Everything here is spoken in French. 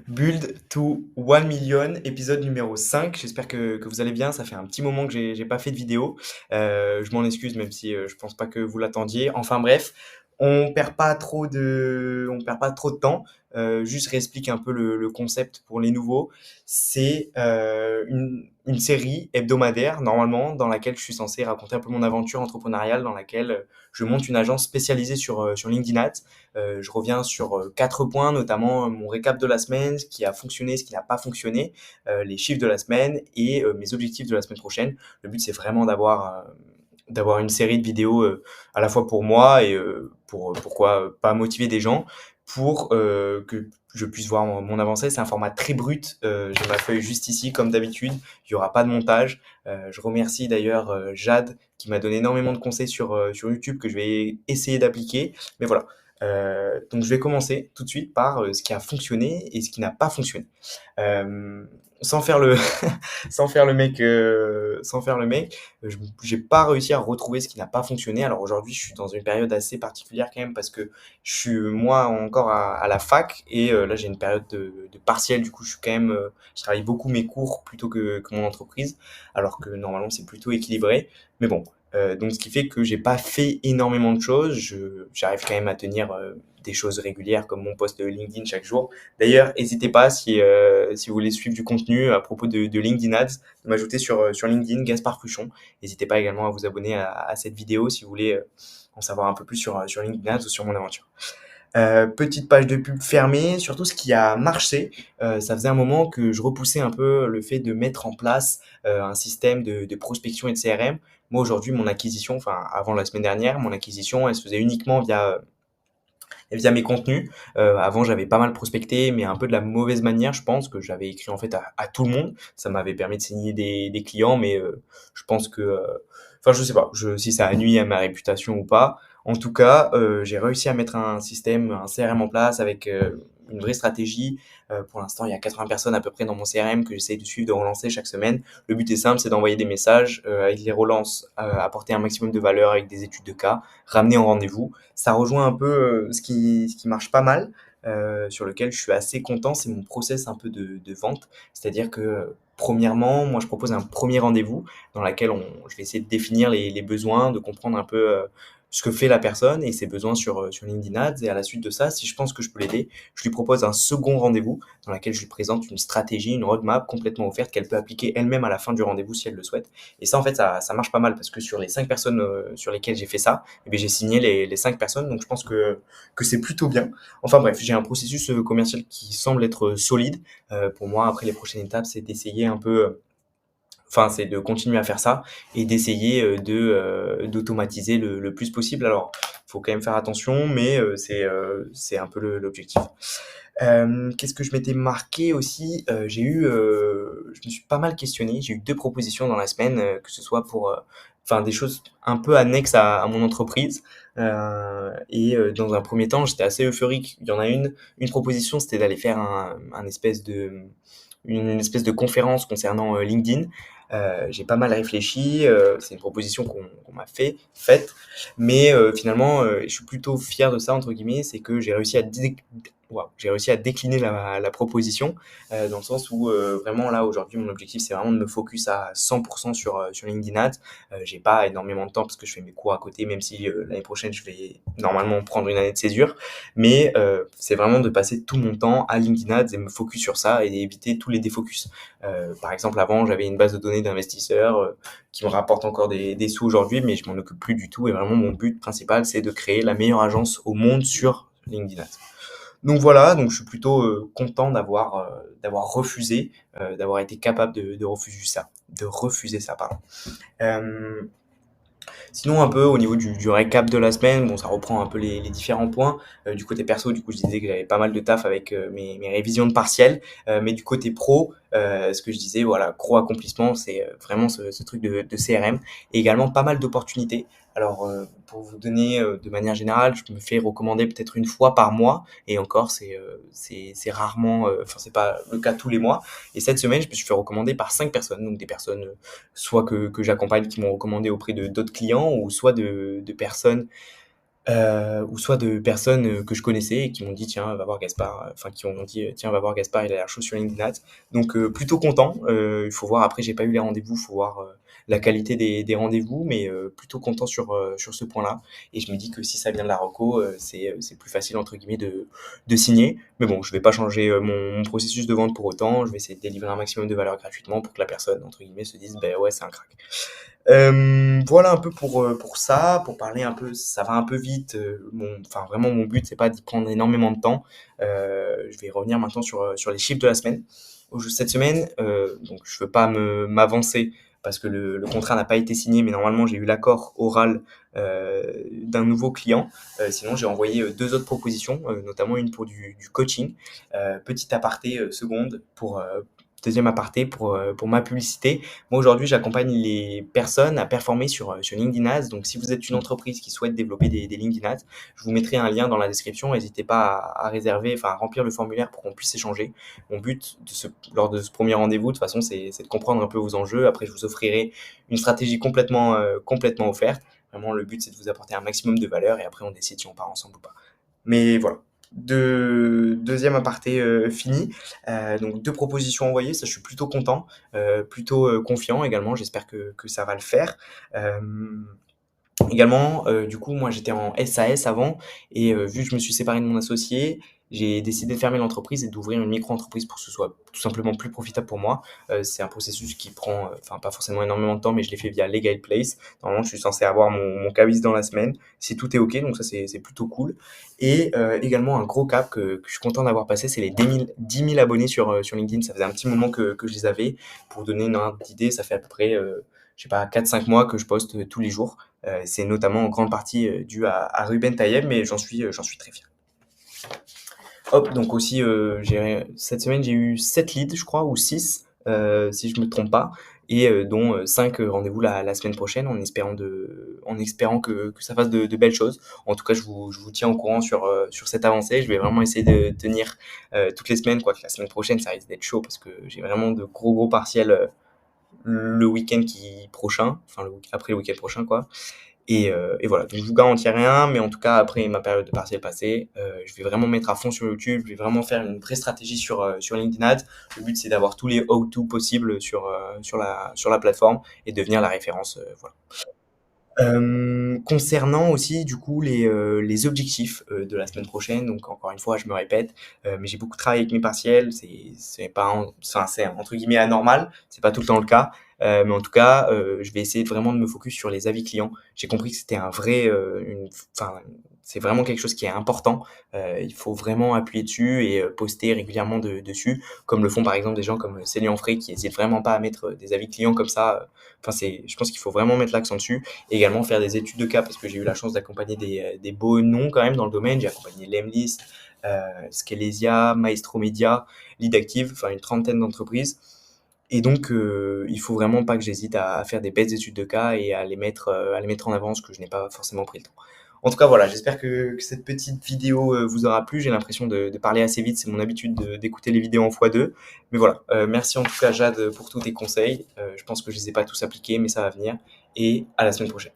Build to 1 million, épisode numéro 5. J'espère que vous allez bien. Ça fait un petit moment que j'ai pas fait de vidéo. Je m'en excuse, même si je pense pas que vous l'attendiez. Enfin bref, on perd pas trop de temps. Juste réexplique un peu le concept pour les nouveaux. C'est une série hebdomadaire, normalement, dans laquelle je suis censé raconter un peu mon aventure entrepreneuriale, dans laquelle je monte une agence spécialisée sur LinkedIn Ads. Je reviens sur 4 points, notamment mon récap de la semaine, ce qui a fonctionné, ce qui n'a pas fonctionné, les chiffres de la semaine et mes objectifs de la semaine prochaine. Le but, c'est vraiment d'avoir une série de vidéos à la fois pour moi et pourquoi pas motiver des gens pour que je puisse voir mon avancée. C'est un format très brut. J'ai ma feuille juste ici, comme d'habitude. Il n'y aura pas de montage. Je remercie d'ailleurs Jade qui m'a donné énormément de conseils sur YouTube que je vais essayer d'appliquer. Mais voilà. Donc je vais commencer tout de suite par ce qui a fonctionné et ce qui n'a pas fonctionné. Sans faire le sans faire le mec, j'ai pas réussi à retrouver ce qui n'a pas fonctionné. Alors aujourd'hui, je suis dans une période assez particulière quand même parce que je suis moi encore à la fac et là j'ai une période de partiel. Du coup, je suis quand même, je travaille beaucoup mes cours plutôt que mon entreprise, alors que normalement c'est plutôt équilibré. Mais bon, donc ce qui fait que j'ai pas fait énormément de choses. J'arrive quand même à tenir des choses régulières comme mon post LinkedIn chaque jour. D'ailleurs, n'hésitez pas si vous voulez suivre du contenu à propos de LinkedIn Ads, de m'ajouter sur LinkedIn, Gaspard Cruchon. N'hésitez pas également à vous abonner à cette vidéo si vous voulez en savoir un peu plus sur LinkedIn Ads ou sur mon aventure. Petite page de pub fermée, surtout ce qui a marché. Ça faisait un moment que je repoussais un peu le fait de mettre en place un système de prospection et de CRM. Moi aujourd'hui, mon acquisition, enfin avant la semaine dernière, mon acquisition, elle se faisait uniquement via mes contenus. Avant, j'avais pas mal prospecté, mais un peu de la mauvaise manière, je pense, que j'avais écrit en fait à tout le monde. Ça m'avait permis de signer des clients, mais je pense que, enfin, je sais pas, si ça a nui à ma réputation ou pas. En tout cas, j'ai réussi à mettre un système, un CRM en place avec une vraie stratégie. Pour l'instant, il y a 80 personnes à peu près dans mon CRM que j'essaie de suivre, de relancer chaque semaine. Le but est simple, c'est d'envoyer des messages avec les relances, apporter un maximum de valeur avec des études de cas, ramener en rendez-vous. Ça rejoint un peu ce qui marche pas mal, sur lequel je suis assez content, c'est mon process un peu de vente. C'est-à-dire que, premièrement, moi, je propose un premier rendez-vous dans lequel je vais essayer de définir les besoins, de comprendre un peu ce que fait la personne et ses besoins sur LinkedIn Ads. Et à la suite de ça, si je pense que je peux l'aider, je lui propose un second rendez-vous dans lequel je lui présente une stratégie, une roadmap complètement offerte qu'elle peut appliquer elle-même à la fin du rendez-vous si elle le souhaite. Et ça, en fait, ça marche pas mal parce que sur les 5 personnes sur lesquelles j'ai fait ça, eh bien, j'ai signé les 5 personnes, donc je pense que c'est plutôt bien. Enfin bref, j'ai un processus commercial qui semble être solide. Pour moi, après, les prochaines étapes, c'est d'essayer un peu, enfin, c'est de continuer à faire ça et d'essayer d'automatiser le plus possible. Alors, il faut quand même faire attention, mais c'est un peu l'objectif. Qu'est-ce que je m'étais marqué aussi? Je me suis pas mal questionné. J'ai eu 2 propositions dans la semaine, que ce soit pour, enfin des choses un peu annexes à mon entreprise. Dans un premier temps, j'étais assez euphorique. Il y en a une proposition, c'était d'aller faire une espèce de conférence concernant LinkedIn. J'ai pas mal réfléchi. C'est une proposition qu'on m'a faite, mais finalement, je suis plutôt fier de ça entre guillemets. C'est que j'ai réussi à décliner la proposition, dans le sens où vraiment là aujourd'hui mon objectif c'est vraiment de me focus à 100% sur LinkedIn Ads. J'ai pas énormément de temps parce que je fais mes cours à côté, même si l'année prochaine je vais normalement prendre une année de césure, mais c'est vraiment de passer tout mon temps à LinkedIn Ads et me focus sur ça et éviter tous les défocus. Par exemple, avant j'avais une base de données d'investisseurs qui me rapporte encore des sous aujourd'hui, mais je m'en occupe plus du tout et vraiment mon but principal c'est de créer la meilleure agence au monde sur LinkedIn Ads. Donc voilà, donc je suis plutôt content d'avoir refusé, d'avoir été capable de refuser ça, pardon. Euh, Sinon, un peu au niveau du récap de la semaine, bon, ça reprend un peu les différents points. Du côté perso, du coup, je disais que j'avais pas mal de taf avec mes révisions de partiel. Mais du côté pro, ce que je disais, voilà, gros accomplissement, c'est vraiment ce truc de CRM. Et également pas mal d'opportunités. Alors, pour vous donner de manière générale, je me fais recommander peut-être une fois par mois. Et encore, c'est rarement, enfin, c'est pas le cas tous les mois. Et cette semaine, je me suis fait recommander par 5 personnes. Donc des personnes soit que j'accompagne qui m'ont recommandé auprès de d'autres clients ou soit de personnes ou soit de personnes que je connaissais et qui m'ont dit tiens va voir Gaspard, enfin qui ont dit tiens va voir Gaspard, il a l'air chaud sur LinkedIn Ads. Donc plutôt content. Il faut voir après, j'ai pas eu les rendez-vous, faut voir la qualité des rendez-vous, mais plutôt content sur ce point-là. Et je me dis que si ça vient de la reco, c'est plus facile entre guillemets de signer. Mais bon, je vais pas changer mon processus de vente pour autant. Je vais essayer de délivrer un maximum de valeur gratuitement pour que la personne entre guillemets se dise ben ouais c'est un crack. Voilà un peu pour ça, pour parler un peu, ça va un peu vite. Enfin vraiment mon but c'est pas d'y prendre énormément de temps. Je vais revenir maintenant sur les chiffres de la semaine. Cette semaine, donc je veux pas m'avancer parce que le contrat n'a pas été signé, mais normalement j'ai eu l'accord oral d'un nouveau client. Sinon j'ai envoyé deux autres propositions, notamment une pour du coaching. Petit aparté seconde pour deuxième aparté pour ma publicité. Moi, aujourd'hui, j'accompagne les personnes à performer sur LinkedIn Ads. Donc, si vous êtes une entreprise qui souhaite développer des LinkedIn Ads, je vous mettrai un lien dans la description. N'hésitez pas à réserver, enfin, à remplir le formulaire pour qu'on puisse échanger. Mon but lors de ce premier rendez-vous, de toute façon, c'est de comprendre un peu vos enjeux. Après, je vous offrirai une stratégie complètement offerte. Vraiment, le but, c'est de vous apporter un maximum de valeur et après, on décide si on part ensemble ou pas. Mais voilà. Deuxième aparté fini. Donc deux propositions envoyées, ça je suis plutôt content, plutôt confiant également, j'espère que ça va le faire. Euh, Également, du coup, moi j'étais en SAS avant et vu que je me suis séparé de mon associé, j'ai décidé de fermer l'entreprise et d'ouvrir une micro-entreprise pour que ce soit tout simplement plus profitable pour moi. C'est un processus qui prend, enfin pas forcément énormément de temps, mais je l'ai fait via Legal Place. Normalement, je suis censé avoir mon cabis dans la semaine, si tout est OK, donc ça c'est plutôt cool. Et également un gros cap que je suis content d'avoir passé, c'est les 10 000 abonnés sur LinkedIn. Ça faisait un petit moment que je les avais. Pour vous donner une ordre d'idée, ça fait à peu près, je sais pas, 4-5 mois que je poste tous les jours. C'est notamment en grande partie dû à Ruben Tayeb, mais j'en suis très fier. Hop, donc aussi, cette semaine, j'ai eu 7 leads, je crois, ou 6, si je me trompe pas, et dont 5 rendez-vous la semaine prochaine, en espérant que ça fasse de belles choses. En tout cas, je vous tiens au courant sur cette avancée. Je vais vraiment essayer de tenir toutes les semaines, quoique la semaine prochaine, ça risque d'être chaud parce que j'ai vraiment de gros partiels le week-end prochain, enfin après le week-end prochain, quoi. Et voilà, donc je vous garantis rien, mais en tout cas, après ma période de partiel passée, je vais vraiment mettre à fond sur YouTube, je vais vraiment faire une vraie stratégie sur LinkedIn Ads. Le but, c'est d'avoir tous les how-to possibles sur la plateforme et devenir la référence. Voilà. Concernant aussi du coup les objectifs de la semaine prochaine, donc encore une fois je me répète, mais j'ai beaucoup travaillé avec mes partiels, c'est pas enfin, c'est entre guillemets anormal, c'est pas tout le temps le cas, mais en tout cas je vais essayer vraiment de me focus sur les avis clients. J'ai compris que c'était un vrai enfin c'est vraiment quelque chose qui est important. Il faut vraiment appuyer dessus et poster régulièrement dessus, comme le font par exemple des gens comme Céline Frey qui hésitent vraiment pas à mettre des avis clients comme ça. Enfin je pense qu'il faut vraiment mettre l'accent dessus. Et également faire des études de cas parce que j'ai eu la chance d'accompagner des beaux noms quand même dans le domaine. J'ai accompagné Lemlist, Scalesia, Maestro Media, Lead Active, enfin une trentaine d'entreprises. Et donc, il faut vraiment pas que j'hésite à faire des belles études de cas et à les mettre en avant, parce que je n'ai pas forcément pris le temps. En tout cas, voilà, j'espère que cette petite vidéo vous aura plu. J'ai l'impression de parler assez vite, c'est mon habitude d'écouter les vidéos en x2. Mais voilà, merci en tout cas Jade pour tous tes conseils. Je pense que je les ai pas tous appliqués, mais ça va venir. Et à la semaine prochaine.